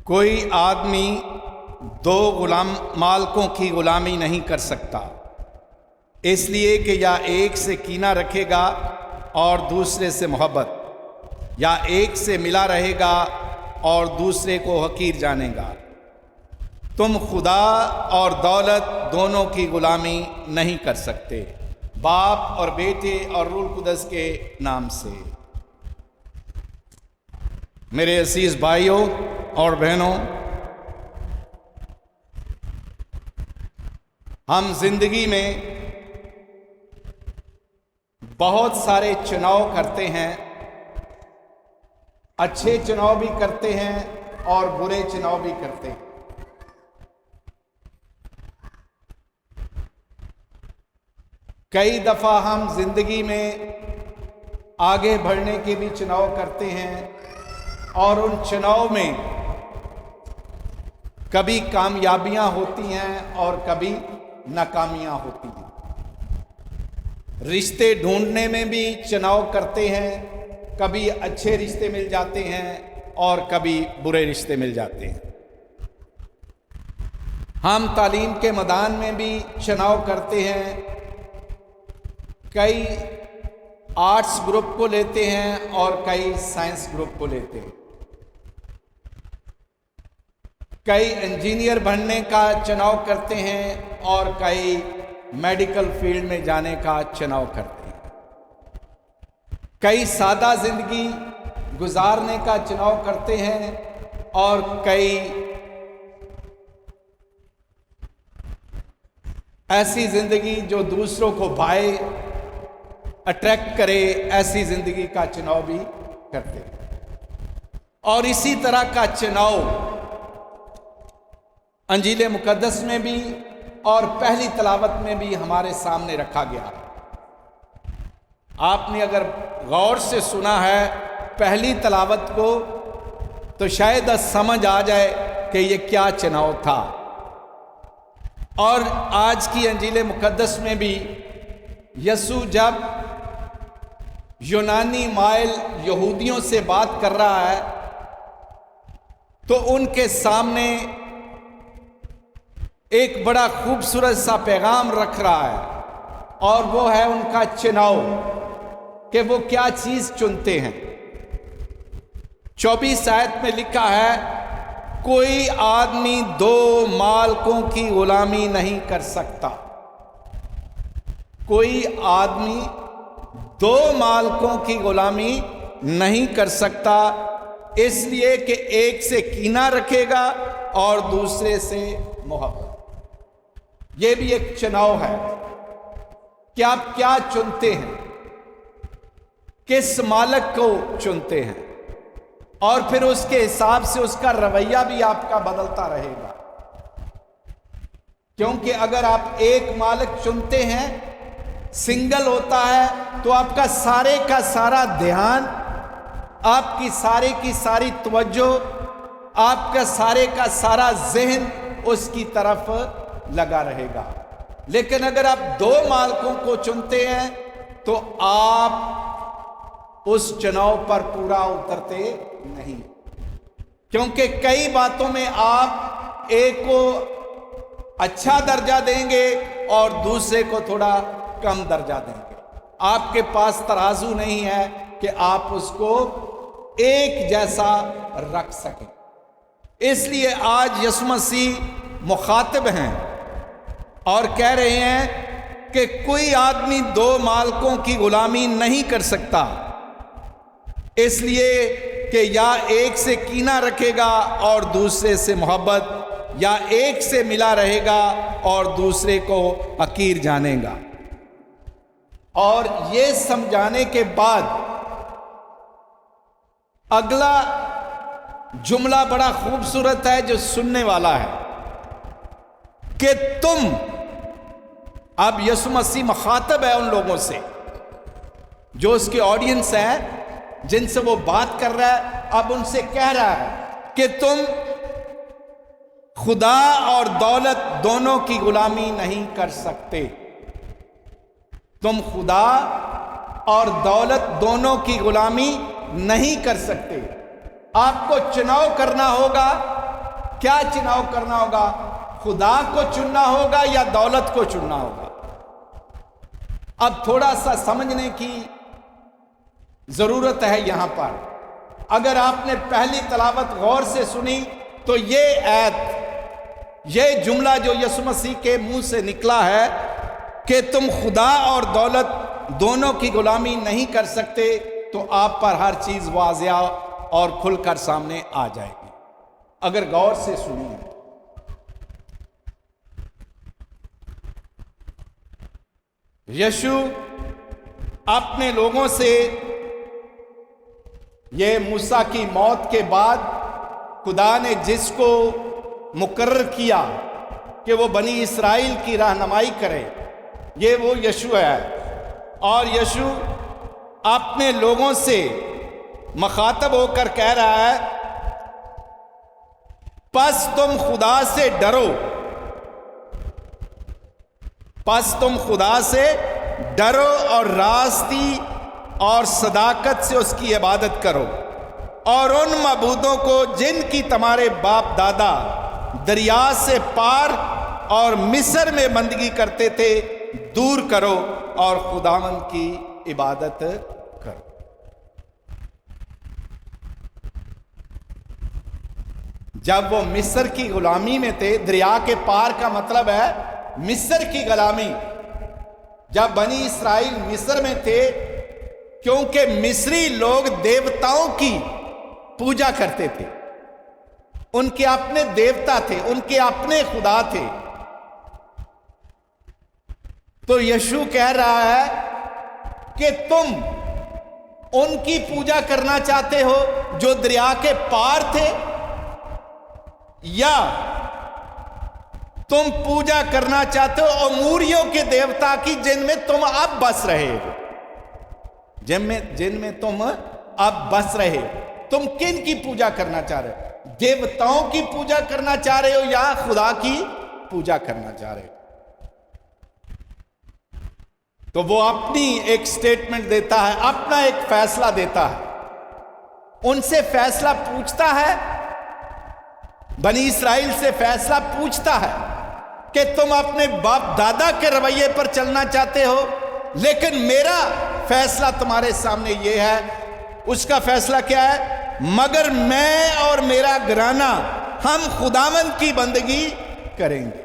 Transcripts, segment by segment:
کوئی آدمی دو مالکوں کی غلامی نہیں کر سکتا، اس لیے کہ یا ایک سے کینہ رکھے گا اور دوسرے سے محبت، یا ایک سے ملا رہے گا اور دوسرے کو حقیر جانے گا۔ تم خدا اور دولت دونوں کی غلامی نہیں کر سکتے۔ باپ اور بیٹے اور روح القدس کے نام سے۔ میرے عزیز بھائیوں اور بہنوں، ہم زندگی میں بہت سارے چناؤ کرتے ہیں، اچھے چناؤ بھی کرتے ہیں اور برے چناؤ بھی کرتے ہیں۔ کئی دفعہ ہم زندگی میں آگے بڑھنے کے بھی چناؤ کرتے ہیں اور ان چناؤ میں کبھی کامیابیاں ہوتی ہیں اور کبھی ناکامیاں ہوتی ہیں۔ رشتے ڈھونڈنے میں بھی چناؤ کرتے ہیں، کبھی اچھے رشتے مل جاتے ہیں اور کبھی برے رشتے مل جاتے ہیں۔ ہم تعلیم کے میدان میں بھی چناؤ کرتے ہیں، کئی آرٹس گروپ کو لیتے ہیں اور کئی سائنس گروپ کو لیتے ہیں۔ کئی انجینئر بننے کا چناؤ کرتے ہیں اور کئی میڈیکل فیلڈ میں جانے کا چناؤ کرتے ہیں۔ کئی سادہ زندگی گزارنے کا چناؤ کرتے ہیں اور کئی ایسی زندگی جو دوسروں کو بھائے، اٹریکٹ کرے، ایسی زندگی کا چناؤ بھی کرتے ہیں۔ اور اسی طرح کا چناؤ انجیل مقدس میں بھی اور پہلی تلاوت میں بھی ہمارے سامنے رکھا گیا۔ آپ نے اگر غور سے سنا ہے پہلی تلاوت کو تو شاید سمجھ آ جائے کہ یہ کیا چناؤ تھا۔ اور آج کی انجیل مقدس میں بھی یسوع جب یونانی مائل یہودیوں سے بات کر رہا ہے تو ان کے سامنے ایک بڑا خوبصورت سا پیغام رکھ رہا ہے، اور وہ ہے ان کا چناؤ کہ وہ کیا چیز چنتے ہیں۔ 24 آیت میں لکھا ہے، کوئی آدمی دو مالکوں کی غلامی نہیں کر سکتا۔ کوئی آدمی دو مالکوں کی غلامی نہیں کر سکتا، اس لیے کہ ایک سے کینہ رکھے گا اور دوسرے سے محبت۔ یہ بھی ایک چناؤ ہے کہ آپ کیا چنتے ہیں، کس مالک کو چنتے ہیں، اور پھر اس کے حساب سے اس کا رویہ بھی آپ کا بدلتا رہے گا۔ کیونکہ اگر آپ ایک مالک چنتے ہیں، سنگل ہوتا ہے، تو آپ کا سارا دھیان، آپ کی ساری توجہ، آپ کا سارا ذہن اس کی طرف لگا رہے گا۔ لیکن اگر آپ دو مالکوں کو چنتے ہیں تو آپ اس چناؤ پر پورا اترتے نہیں، کیونکہ کئی باتوں میں آپ ایک کو اچھا درجہ دیں گے اور دوسرے کو تھوڑا کم درجہ دیں گے۔ آپ کے پاس ترازو نہیں ہے کہ آپ اس کو ایک جیسا رکھ سکیں۔ اس لیے آج یسوع مسیح مخاطب ہیں اور کہہ رہے ہیں کہ کوئی آدمی دو مالکوں کی غلامی نہیں کر سکتا، اس لیے کہ یا ایک سے کینہ رکھے گا اور دوسرے سے محبت، یا ایک سے ملا رہے گا اور دوسرے کو حقیر جانے گا۔ اور یہ سمجھانے کے بعد اگلا جملہ بڑا خوبصورت ہے جو سننے والا ہے کہ تم، اب یسوع مسیح مخاطب ہے ان لوگوں سے جو اس کے آڈینس ہے، جن سے وہ بات کر رہا ہے، اب ان سے کہہ رہا ہے کہ تم خدا اور دولت دونوں کی غلامی نہیں کر سکتے۔ تم خدا اور دولت دونوں کی غلامی نہیں کر سکتے۔ آپ کو چناؤ کرنا ہوگا کیا چناؤ کرنا ہوگا؟ خدا کو چننا ہوگا یا دولت کو چننا ہوگا؟ اب تھوڑا سا سمجھنے کی ضرورت ہے یہاں پر. اگر آپ نے پہلی تلاوت غور سے سنی تو یہ آیت، یہ جملہ جو یسوع مسیح کے منہ سے نکلا ہے کہ تم خدا اور دولت دونوں کی غلامی نہیں کر سکتے، تو آپ پر ہر چیز واضح اور کھل کر سامنے آ جائے گی اگر غور سے سنی. یشوع اپنے لوگوں سے یہ موسیٰ کی موت کے بعد خدا نے جس کو مقرر کیا کہ وہ بنی اسرائیل کی رہنمائی کرے، یہ وہ یشوع ہے. اور یشوع اپنے لوگوں سے مخاطب ہو کر کہہ رہا ہے، پس تم خدا سے ڈرو، پس تم خدا سے ڈرو اور راستی اور صداقت سے اس کی عبادت کرو، اور ان معبودوں کو جن کی تمہارے باپ دادا دریا سے پار اور مصر میں بندگی کرتے تھے دور کرو اور خداوند کی عبادت کرو. جب وہ مصر کی غلامی میں تھے، دریا کے پار کا مطلب ہے مصر کی غلامی. جب بنی اسرائیل مصر میں تھے، کیونکہ مصری لوگ دیوتاؤں کی پوجا کرتے تھے، ان کے اپنے دیوتا تھے، ان کے اپنے خدا تھے. تو یشوع کہہ رہا ہے کہ تم ان کی پوجا کرنا چاہتے ہو جو دریا کے پار تھے، یا تم پوجا کرنا چاہتے ہو اموریوں کے دیوتا کی جن میں تم اب بس رہے ہو، جن میں تم اب بس رہے ہو. تم کن کی پوجا کرنا چاہ رہے ہو؟ دیوتاؤں کی پوجا کرنا چاہ رہے ہو یا خدا کی پوجا کرنا چاہ رہے ہو؟ تو وہ اپنی ایک سٹیٹمنٹ دیتا ہے، اپنا ایک فیصلہ دیتا ہے. ان سے فیصلہ پوچھتا ہے، بنی اسرائیل سے فیصلہ پوچھتا ہے کہ تم اپنے باپ دادا کے رویے پر چلنا چاہتے ہو، لیکن میرا فیصلہ تمہارے سامنے یہ ہے. اس کا فیصلہ کیا ہے؟ مگر میں اور میرا گھرانہ ہم خداوند کی بندگی کریں گے.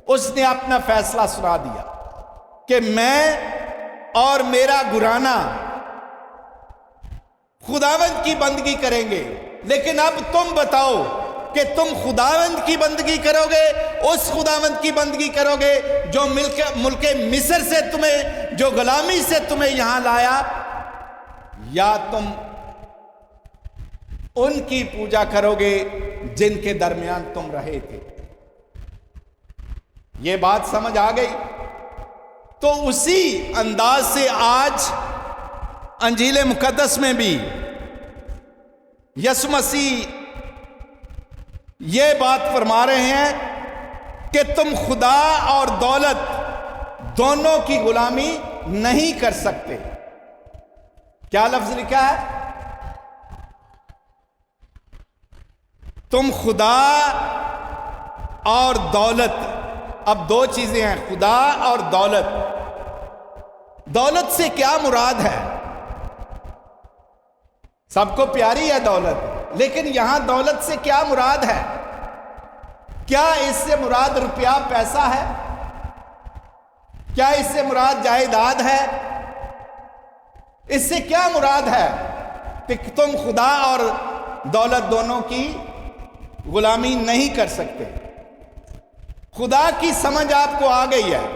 اس نے اپنا فیصلہ سنا دیا کہ میں اور میرا گھرانہ خداوند کی بندگی کریں گے. لیکن اب تم بتاؤ کہ تم خداوند کی بندگی کرو گے، اس خداوند کی بندگی کرو گے جو ملک مصر سے تمہیں، جو غلامی سے تمہیں یہاں لایا، یا تم ان کی پوجا کرو گے جن کے درمیان تم رہے تھے. یہ بات سمجھ آ گئی؟ تو اسی انداز سے آج انجیل مقدس میں بھی یسوع مسیح یہ بات فرما رہے ہیں کہ تم خدا اور دولت دونوں کی غلامی نہیں کر سکتے. کیا لفظ لکھا ہے؟ تم خدا اور دولت. اب دو چیزیں ہیں، خدا اور دولت. دولت سے کیا مراد ہے؟ سب کو پیاری ہے دولت، لیکن یہاں دولت سے کیا مراد ہے؟ کیا اس سے مراد روپیہ پیسہ ہے؟ کیا اس سے مراد جائیداد ہے؟ اس سے کیا مراد ہے کہ تم خدا اور دولت دونوں کی غلامی نہیں کر سکتے؟ خدا کی سمجھ آپ کو آ گئی ہے،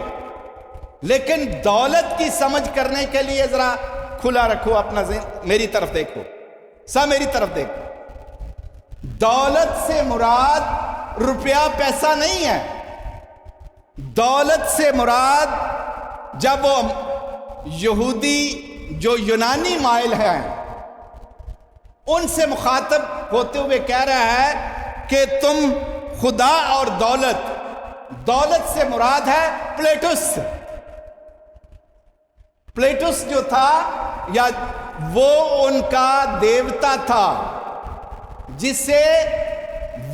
لیکن دولت کی سمجھ کرنے کے لیے ذرا کھلا رکھو اپنا ذہن. میری طرف دیکھو، سب میری طرف دیکھو. دولت سے مراد روپیہ پیسہ نہیں ہے. دولت سے مراد جب وہ یہودی جو یونانی مائل ہیں ان سے مخاطب ہوتے ہوئے کہہ رہا ہے کہ تم خدا اور دولت. دولت سے مراد ہے پلیٹوس. پلیٹوس جو تھا یا وہ ان کا دیوتا تھا جسے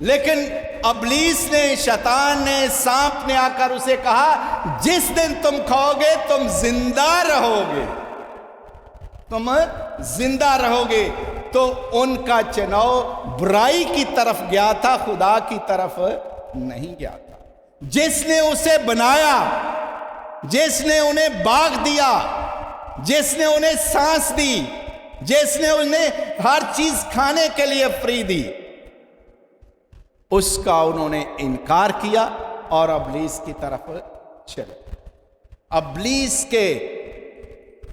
لیکن ابلیس نے، شیطان نے، سانپ نے آ کر اسے کہا جس دن تم کھاؤ گے تم زندہ رہو گے، تم زندہ رہو گے۔ تو ان کا چناؤ برائی کی طرف گیا تھا، خدا کی طرف نہیں گیا تھا۔ جس نے اسے بنایا، جس نے انہیں باغ دیا، جس نے انہیں سانس دی، جس نے انہیں ہر چیز کھانے کے لیے فری دی، اس کا انہوں نے انکار کیا اور ابلیس کی طرف چلے، ابلیس کے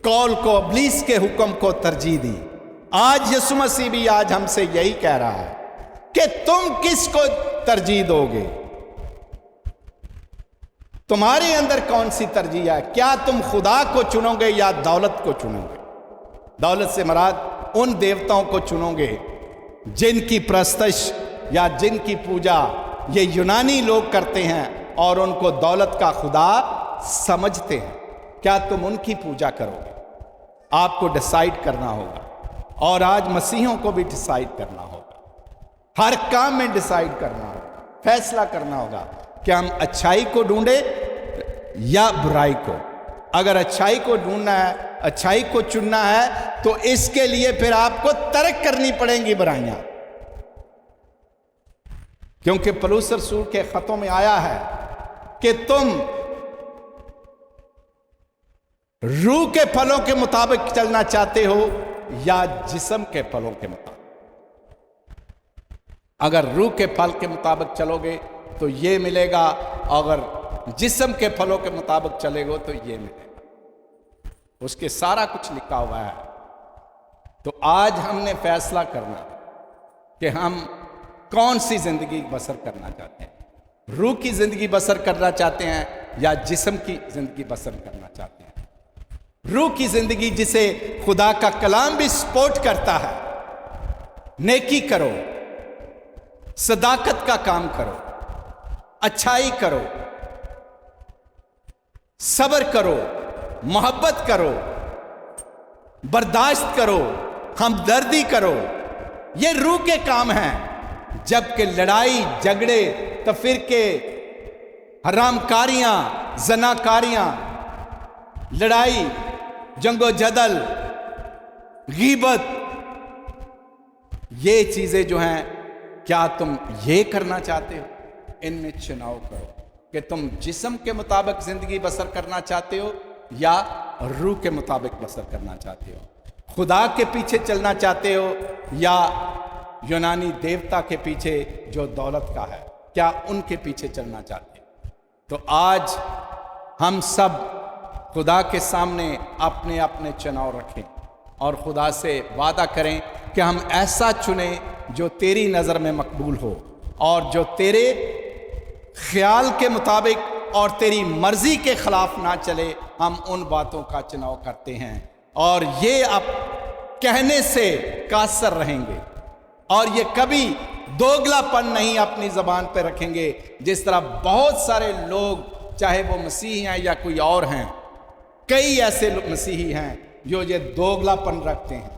قول کو، ابلیس کے حکم کو ترجیح دی۔ آج یسوع مسیح بھی آج ہم سے یہی کہہ رہا ہے کہ تم کس کو ترجیح دو گے؟ تمہارے اندر کون سی ترجیح ہے؟ کیا تم خدا کو چنو گے یا دولت کو چنو گے؟ دولت سے مراد ان دیوتاؤں کو چنو گے جن کی پرستش یا جن کی پوجا یہ یونانی لوگ کرتے ہیں اور ان کو دولت کا خدا سمجھتے ہیں۔ کیا تم ان کی پوجا کرو گے؟ آپ کو ڈیسائیڈ کرنا ہوگا، اور آج مسیحوں کو بھی ڈیسائیڈ کرنا ہوگا، ہر کام میں ڈیسائیڈ کرنا ہوگا، فیصلہ کرنا ہوگا کہ ہم اچھائی کو ڈھونڈیں یا برائی کو۔ اگر اچھائی کو ڈھونڈنا ہے، اچھائی کو چننا ہے، تو اس کے لیے پھر آپ کو ترک کرنی پڑیں گی برائیاں، کیونکہ پولس رسول کے خطوں میں آیا ہے کہ تم روح کے پھلوں کے مطابق چلنا چاہتے ہو یا جسم کے پھلوں کے مطابق۔ اگر روح کے پھل کے مطابق چلو گے تو یہ ملے گا، اگر جسم کے پھلوں کے مطابق چلے گو تو یہ ملے گا۔ اس کے سارا کچھ لکھا ہوا ہے۔ تو آج ہم نے فیصلہ کرنا کہ ہم کون سی زندگی بسر کرنا چاہتے ہیں، روح کی زندگی بسر کرنا چاہتے ہیں یا جسم کی زندگی بسر کرنا چاہتے ہیں۔ روح کی زندگی جسے خدا کا کلام بھی سپورٹ کرتا ہے، نیکی کرو، صداقت کا کام کرو، اچھائی کرو، صبر کرو، محبت کرو، برداشت کرو، ہمدردی کرو، یہ روح کے کام ہیں۔ جبکہ لڑائی، جھگڑے، تفرقے، حرام کاریاں، زناکاریاں، لڑائی، جنگ و جدل، غیبت، یہ چیزیں جو ہیں، کیا تم یہ کرنا چاہتے ہو؟ ان میں چناؤ کرو کہ تم جسم کے مطابق زندگی بسر کرنا چاہتے ہو یا روح کے مطابق بسر کرنا چاہتے ہو، خدا کے پیچھے چلنا چاہتے ہو یا یونانی دیوتا کے پیچھے جو دولت کا ہے، کیا ان کے پیچھے چلنا چاہتے ہو؟ تو آج ہم سب خدا کے سامنے اپنے اپنے چناؤ رکھیں اور خدا سے وعدہ کریں کہ ہم ایسا چنیں جو تیری نظر میں مقبول ہو اور جو تیرے خیال کے مطابق اور تیری مرضی کے خلاف نہ چلے۔ ہم ان باتوں کا چناؤ کرتے ہیں اور یہ اب کہنے سے قاصر رہیں گے اور یہ کبھی دوگلا پن نہیں اپنی زبان پہ رکھیں گے، جس طرح بہت سارے لوگ، چاہے وہ مسیحی ہیں یا کوئی اور ہیں، کئی ایسے مسیحی ہیں جو یہ دوگلا پن رکھتے ہیں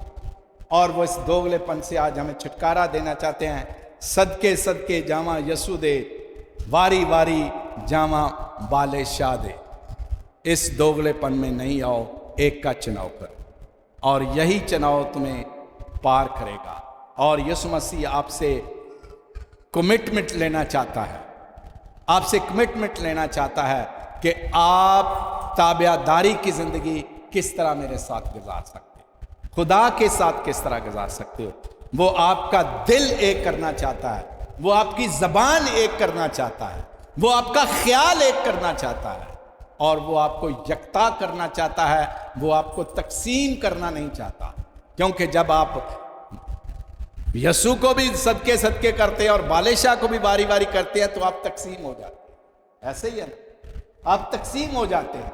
اور وہ اس دوگلے پن سے آج ہمیں چھٹکارا دینا چاہتے ہیں۔ صدقے صدقے جامع یسوع دے، واری واری جامع بالے شاہ دے۔ اس دوگلے پن میں نہیں آؤ، ایک کا چناؤ کر، اور یہی چناؤ تمہیں پار کرے گا۔ اور یسوع مسیح آپ سے کمٹمنٹ لینا چاہتا ہے، آپ سے کمٹمنٹ لینا چاہتا ہے کہ آپ تابع داری کی زندگی کس طرح میرے ساتھ گزار سکتے ہو، خدا کے ساتھ کس طرح گزار سکتے ہو۔ وہ آپ کا دل ایک کرنا چاہتا ہے، وہ آپ کی زبان ایک کرنا چاہتا ہے، وہ آپ کا خیال ایک کرنا چاہتا ہے، اور وہ آپ کو یکتا کرنا چاہتا ہے، وہ آپ کو تقسیم کرنا نہیں چاہتا۔ کیونکہ جب آپ یسوع کو بھی صدقے صدقے کرتے ہیں اور بالے شاہ کو بھی باری باری کرتے ہیں تو آپ تقسیم ہو جاتے ہیں۔ ایسے ہی ہے نا، آپ تقسیم ہو جاتے ہیں،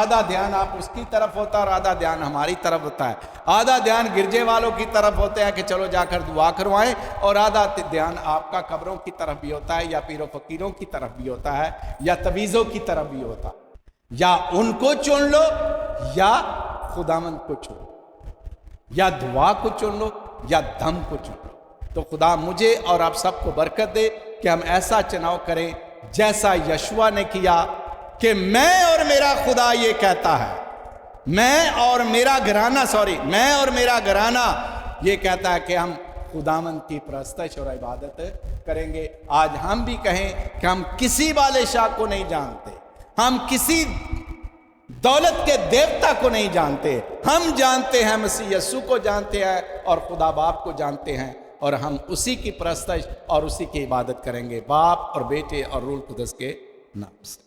آدھا دھیان آپ اس کی طرف ہوتا ہے اور آدھا دھیان ہماری طرف ہوتا ہے، آدھا دھیان گرجے والوں کی طرف ہوتے ہیں کہ چلو جا کر دعا کروائیں، اور آدھا دھیان آپ کا قبروں کی طرف بھی ہوتا ہے، یا پیر و فقیروں کی طرف بھی ہوتا ہے، یا تویزوں کی طرف بھی ہوتا ہے۔ یا ان کو چن لو یا خداوند کو چن لو، یا دعا کو چن لو یا دم کو چن لو۔ تو خدا مجھے اور آپ سب کو برکت دے کہ ہم ایسا چناؤ کریں جیسا یشوع نے کیا کہ میں اور میرا خدا یہ کہتا ہے، میں اور میرا گھرانہ یہ کہتا ہے کہ ہم خداوند کی پرستش اور عبادت کریں گے۔ آج ہم بھی کہیں کہ ہم کسی والے شاہ کو نہیں جانتے، ہم کسی دولت کے دیوتا کو نہیں جانتے، ہم جانتے ہیں مسیح یسوع کو جانتے ہیں اور خدا باپ کو جانتے ہیں، اور ہم اسی کی پرستش اور اسی کی عبادت کریں گے، باپ اور بیٹے اور روح القدس کے نام سے۔